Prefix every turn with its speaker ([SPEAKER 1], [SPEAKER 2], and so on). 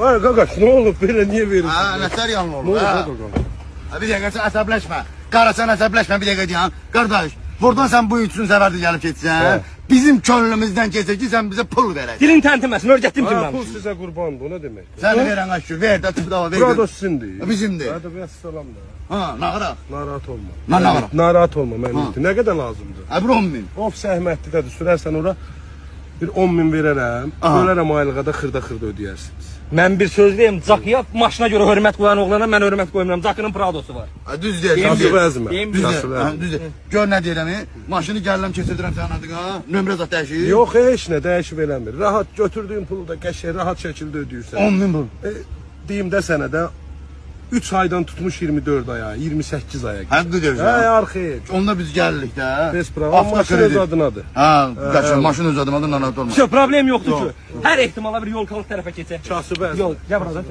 [SPEAKER 1] Ay qaqaş, nə olub belə, niyə verirsən?
[SPEAKER 2] Ha, nətər yanlı
[SPEAKER 1] Nə
[SPEAKER 2] olur?
[SPEAKER 1] olub
[SPEAKER 2] Ha.
[SPEAKER 1] qaqaş?
[SPEAKER 2] Bir dəqiqə sən əsəbləşmə. Qarasan əsəbləşmə bir dəqiqə deyən. Qardaş, buradan sən bu üçün səfərdə gəlib getsən, bizim könlümüzdən keçir ki, sən bizə pul verəsən.
[SPEAKER 3] Dilin təntiməsin, öyrətdim ki
[SPEAKER 1] Ha,
[SPEAKER 3] mən.
[SPEAKER 1] pul sizə qurbandır, o nə demək?
[SPEAKER 2] Sən verən qaşır, ver də tüpdava ver.
[SPEAKER 1] Burada sizindir.
[SPEAKER 2] Bizimdir.
[SPEAKER 1] Hadi bəs salam da.
[SPEAKER 2] Ha, nağıraq.
[SPEAKER 1] Narahat olma.
[SPEAKER 2] Mən nağıraq.
[SPEAKER 1] Narahat olma, mənim. Nə qədər lazımdır?
[SPEAKER 2] Əbr 10 min.
[SPEAKER 1] Of zəhmətlidir, sürərsən ora bir 10 min verərəm, bölərəm aylığa da xırda ödəyərsiniz.
[SPEAKER 3] Mən bir söz deyim, Zakıya maşına görə hörmət qoyan oğlana mən hörmət qoymuram. Zakının Pradosu var.
[SPEAKER 2] Düz deyirsən.
[SPEAKER 1] Şası vəzmə.
[SPEAKER 3] Deyim,
[SPEAKER 2] Düz
[SPEAKER 1] Şası
[SPEAKER 2] deyirsən.
[SPEAKER 1] vəzmə.
[SPEAKER 2] Düz deyirsən. Gör nə deyirəm, maşını gəlirəm keçirdirəm sənin adına, nömrə zat dəyişir.
[SPEAKER 1] Yox, heç nə dəyişib eləmir. Rahat götürdüyün pulu da qəşəng, rahat şəkildə ödəyirsən.
[SPEAKER 2] 10 min bu.
[SPEAKER 1] Deyim də sənə də 3 aydan tutmuş 24 aya, 28 aya.
[SPEAKER 2] Həqqı deyirsən.
[SPEAKER 1] Hə, arxaya.
[SPEAKER 2] Onda biz gəlirik də.
[SPEAKER 1] Bez problem, maşın öz adınadır.
[SPEAKER 2] Ha, qaçın, maşın öz adınadır, narahat olma.
[SPEAKER 3] Problem yoxdur ki. Hər ehtimala bir yol qalıq tərəfə keçək.
[SPEAKER 1] Şası vəzmə.
[SPEAKER 3] Yol, gəl buradan.